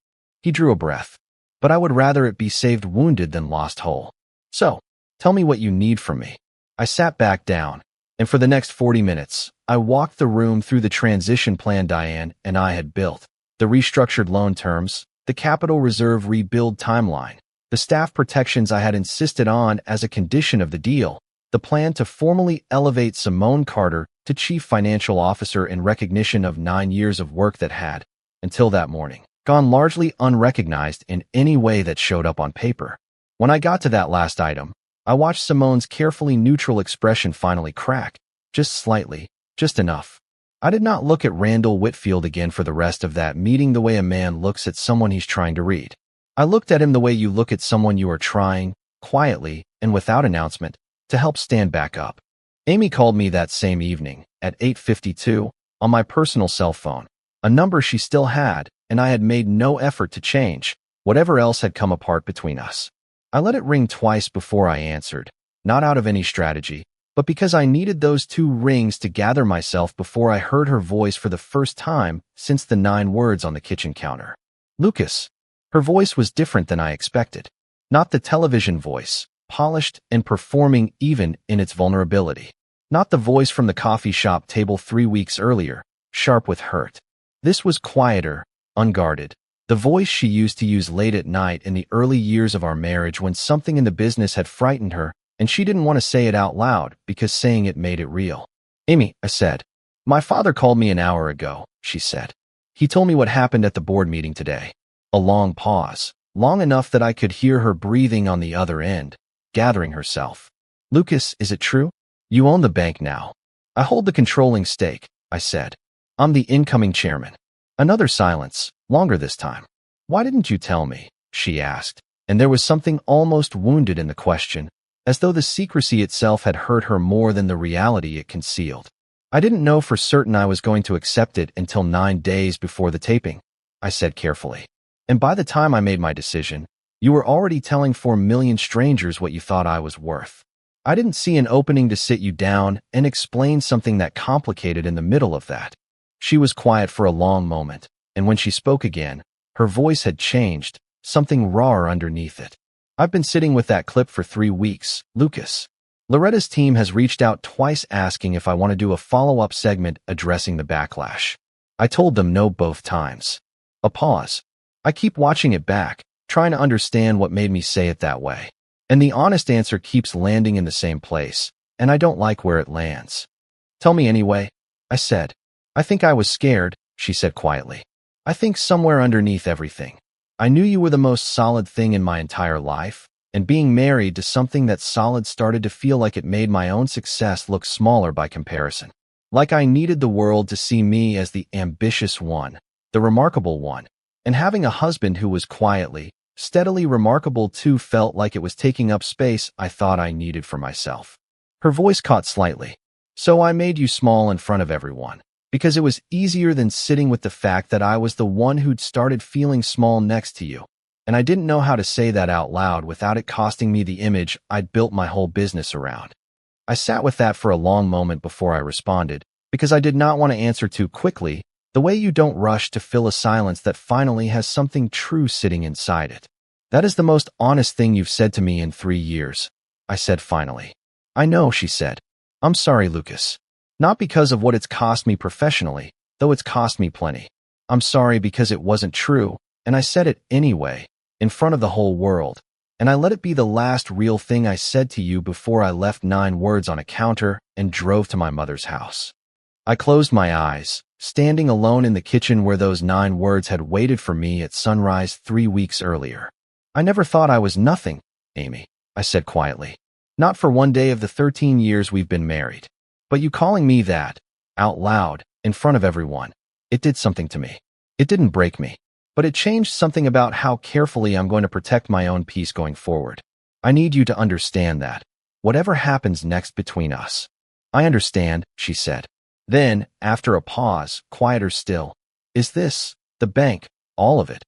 He drew a breath. "But I would rather it be saved wounded than lost whole. So, tell me what you need from me." I sat back down, and for the next 40 minutes, I walked the room through the transition plan Diane and I had built, the restructured loan terms, the capital reserve rebuild timeline, the staff protections I had insisted on as a condition of the deal, the plan to formally elevate Simone Carter to Chief Financial Officer in recognition of 9 years of work that had, until that morning, gone largely unrecognized in any way that showed up on paper. When I got to that last item, I watched Simone's carefully neutral expression finally crack, just slightly, just enough. I did not look at Randall Whitfield again for the rest of that meeting the way a man looks at someone he's trying to read. I looked at him the way you look at someone you are trying, quietly and without announcement, to help stand back up. Amy called me that same evening, at 8:52, on my personal cell phone, a number she still had, and I had made no effort to change, whatever else had come apart between us. I let it ring twice before I answered, not out of any strategy, but because I needed those 2 rings to gather myself before I heard her voice for the first time since the 9 words on the kitchen counter. "Lucas." Her voice was different than I expected. Not the television voice, polished, and performing even in its vulnerability. Not the voice from the coffee shop table 3 weeks earlier, sharp with hurt. This was quieter, unguarded. The voice she used to use late at night in the early years of our marriage when something in the business had frightened her, and she didn't want to say it out loud because saying it made it real. "Amy," I said. "My father called me an hour ago," she said. "He told me what happened at the board meeting today." A long pause, long enough that I could hear her breathing on the other end, gathering herself. "Lucas, is it true? You own the bank now." "I hold the controlling stake," I said. "I'm the incoming chairman." Another silence, longer this time. "Why didn't you tell me?" she asked, and there was something almost wounded in the question, as though the secrecy itself had hurt her more than the reality it concealed. "I didn't know for certain I was going to accept it until 9 days before the taping," I said carefully. "And by the time I made my decision, you were already telling 4 million strangers what you thought I was worth. I didn't see an opening to sit you down and explain something that complicated in the middle of that." She was quiet for a long moment, and when she spoke again, her voice had changed, something rawer underneath it. "I've been sitting with that clip for 3 weeks, Lucas. Loretta's team has reached out twice asking if I want to do a follow-up segment addressing the backlash. I told them no both times." A pause. "I keep watching it back, trying to understand what made me say it that way. And the honest answer keeps landing in the same place, and I don't like where it lands." "Tell me anyway," I said. "I think I was scared," she said quietly. "I think somewhere underneath everything, I knew you were the most solid thing in my entire life, and being married to something that solid started to feel like it made my own success look smaller by comparison. Like I needed the world to see me as the ambitious one, the remarkable one, and having a husband who was quietly, steadily remarkable too felt like it was taking up space I thought I needed for myself." Her voice caught slightly. "So I made you small in front of everyone, because it was easier than sitting with the fact that I was the one who'd started feeling small next to you. And I didn't know how to say that out loud without it costing me the image I'd built my whole business around." I sat with that for a long moment before I responded, because I did not want to answer too quickly, the way you don't rush to fill a silence that finally has something true sitting inside it. "That is the most honest thing you've said to me in 3 years," I said finally. "I know," she said. "I'm sorry, Lucas. Not because of what it's cost me professionally, though it's cost me plenty. I'm sorry because it wasn't true, and I said it anyway, in front of the whole world, and I let it be the last real thing I said to you before I left 9 words on a counter and drove to my mother's house." I closed my eyes, standing alone in the kitchen where those 9 words had waited for me at sunrise 3 weeks earlier. "I never thought I was nothing, Amy," I said quietly. "Not for one day of the 13 years we've been married. But you calling me that, out loud, in front of everyone, it did something to me. It didn't break me, but it changed something about how carefully I'm going to protect my own peace going forward. I need you to understand that, whatever happens next between us." "I understand," she said. Then, after a pause, quieter still, "Is this, the bank, all of it?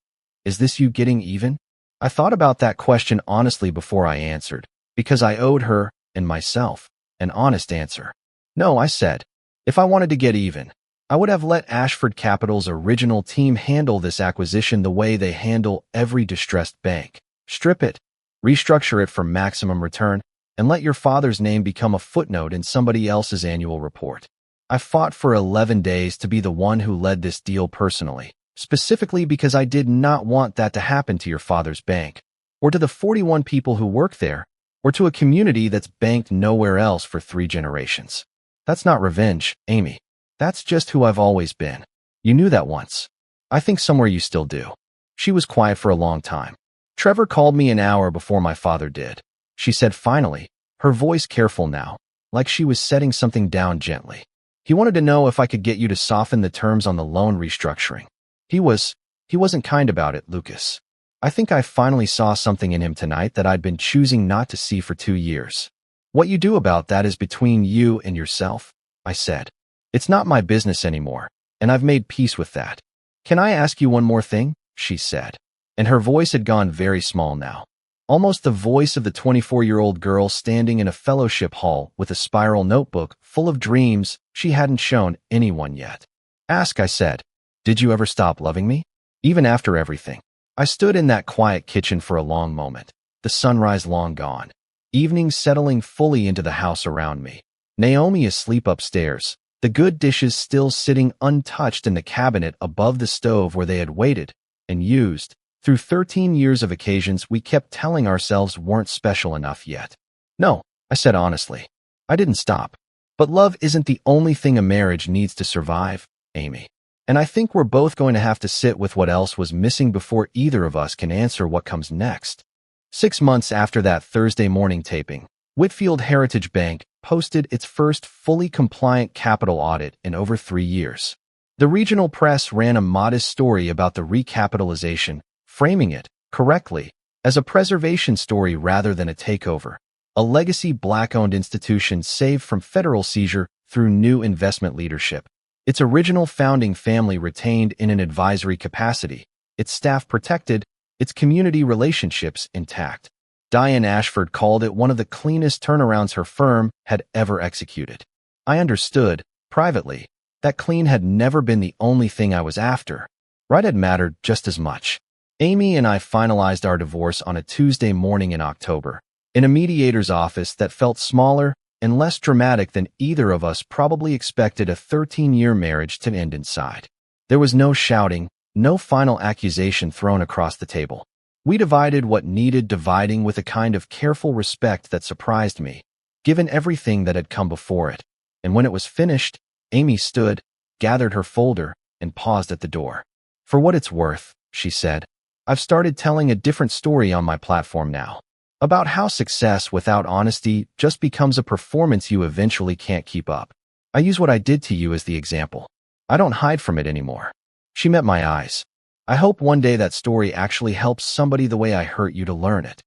Is this you getting even?" I thought about that question honestly before I answered, because I owed her, and myself, an honest answer. "No," I said. "If I wanted to get even, I would have let Ashford Capital's original team handle this acquisition the way they handle every distressed bank. Strip it, restructure it for maximum return, and let your father's name become a footnote in somebody else's annual report. I fought for 11 days to be the one who led this deal personally, specifically because I did not want that to happen to your father's bank, or to the 41 people who work there, or to a community that's banked nowhere else for 3 generations. That's not revenge, Amy. That's just who I've always been. You knew that once. I think somewhere you still do." She was quiet for a long time. "Trevor called me an hour before my father did," she said finally, her voice careful now, like she was setting something down gently. "He wanted to know if I could get you to soften the terms on the loan restructuring. He wasn't kind about it, Lucas. I think I finally saw something in him tonight that I'd been choosing not to see for 2 years. What you do about that is between you and yourself," I said. "It's not my business anymore, and I've made peace with that." "Can I ask you one more thing?" she said, and her voice had gone very small now. Almost the voice of the 24-year-old girl standing in a fellowship hall with a spiral notebook full of dreams she hadn't shown anyone yet. "Ask," I said. "Did you ever stop loving me? Even after everything?" I stood in that quiet kitchen for a long moment, the sunrise long gone. evenings settling fully into the house around me. Naomi asleep upstairs, the good dishes still sitting untouched in the cabinet above the stove where they had waited and used. Through 13 years of occasions we kept telling ourselves weren't special enough yet. No, I said honestly. I didn't stop. But love isn't the only thing a marriage needs to survive, Amy. And I think we're both going to have to sit with what else was missing before either of us can answer what comes next. 6 months after that Thursday morning taping, Whitfield Heritage Bank posted its first fully compliant capital audit in over 3 years. The regional press ran a modest story about the recapitalization, framing it, correctly, as a preservation story rather than a takeover. A legacy black-owned institution saved from federal seizure through new investment leadership. Its original founding family retained in an advisory capacity, its staff protected, its community relationships intact. Diane Ashford called it one of the cleanest turnarounds her firm had ever executed. I understood, privately, that clean had never been the only thing I was after. Right had mattered just as much. Amy and I finalized our divorce on a Tuesday morning in October, in a mediator's office that felt smaller and less dramatic than either of us probably expected a 13-year marriage to end inside. There was no shouting, no final accusation thrown across the table. We divided what needed dividing with a kind of careful respect that surprised me, given everything that had come before it. And when it was finished, Amy stood, gathered her folder, and paused at the door. "For what it's worth," she said, "I've started telling a different story on my platform now. About how success without honesty just becomes a performance you eventually can't keep up. I use what I did to you as the example. I don't hide from it anymore." She met my eyes. "I hope one day that story actually helps somebody the way I hurt you to learn it."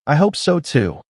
"I hope so too,"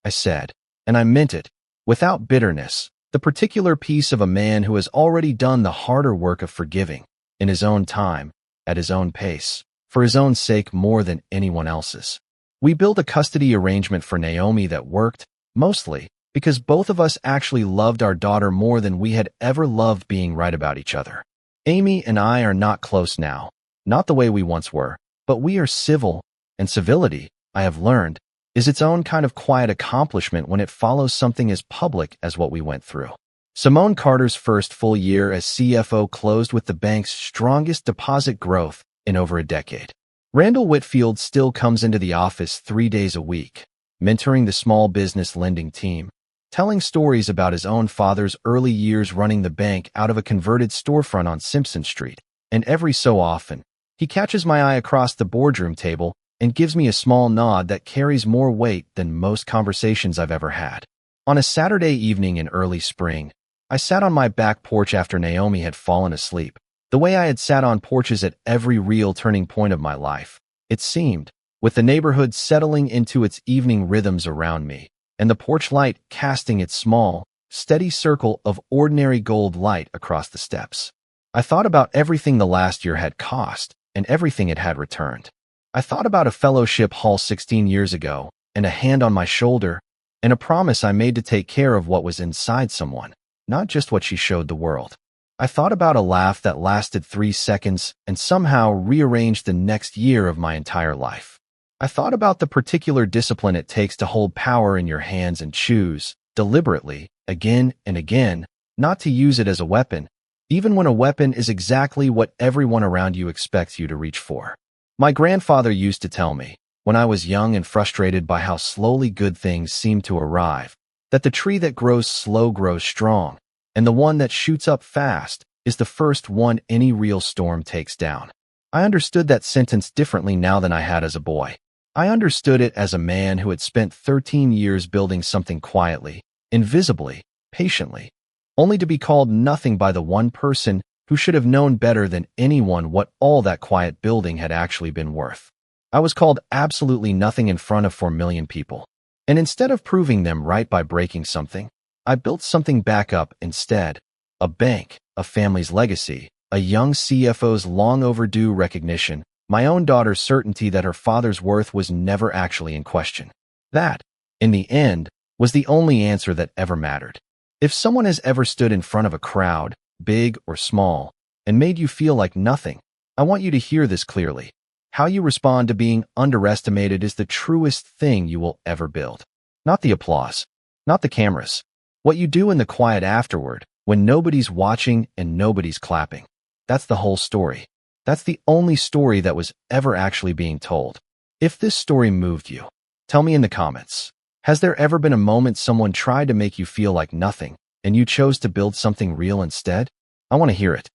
I said, and I meant it, without bitterness, the particular piece of a man who has already done the harder work of forgiving, in his own time, at his own pace, for his own sake more than anyone else's. We built a custody arrangement for Naomi that worked, mostly, because both of us actually loved our daughter more than we had ever loved being right about each other. Amy and I are not close now, not the way we once were, but we are civil, and civility, I have learned, is its own kind of quiet accomplishment when it follows something as public as what we went through. Simone Carter's first full year as CFO closed with the bank's strongest deposit growth in over a decade. Randall Whitfield still comes into the office 3 days a week, mentoring the small business lending team, telling stories about his own father's early years running the bank out of a converted storefront on Simpson Street, and every so often, he catches my eye across the boardroom table and gives me a small nod that carries more weight than most conversations I've ever had. On a Saturday evening in early spring, I sat on my back porch after Naomi had fallen asleep, the way I had sat on porches at every real turning point of my life, it seemed, with the neighborhood settling into its evening rhythms around me, and the porch light casting its small, steady circle of ordinary gold light across the steps. I thought about everything the last year had cost, and everything it had returned. I thought about a fellowship hall 16 years ago, and a hand on my shoulder, and a promise I made to take care of what was inside someone, not just what she showed the world. I thought about a laugh that lasted 3 seconds and somehow rearranged the next year of my entire life. I thought about the particular discipline it takes to hold power in your hands and choose, deliberately, again and again, not to use it as a weapon, even when a weapon is exactly what everyone around you expects you to reach for. My grandfather used to tell me, when I was young and frustrated by how slowly good things seemed to arrive, that the tree that grows slow grows strong, and the one that shoots up fast is the first one any real storm takes down. I understood that sentence differently now than I had as a boy. I understood it as a man who had spent 13 years building something quietly, invisibly, patiently, only to be called nothing by the one person who should have known better than anyone what all that quiet building had actually been worth. I was called absolutely nothing in front of 4 million people. And instead of proving them right by breaking something, I built something back up instead. A bank, a family's legacy, a young CFO's long overdue recognition, my own daughter's certainty that her father's worth was never actually in question. That, in the end, was the only answer that ever mattered. If someone has ever stood in front of a crowd, big or small, and made you feel like nothing, I want you to hear this clearly. How you respond to being underestimated is the truest thing you will ever build. Not the applause, not the cameras. What you do in the quiet afterward, when nobody's watching and nobody's clapping. That's the whole story. That's the only story that was ever actually being told. If this story moved you, tell me in the comments. Has there ever been a moment someone tried to make you feel like nothing, and you chose to build something real instead? I want to hear it.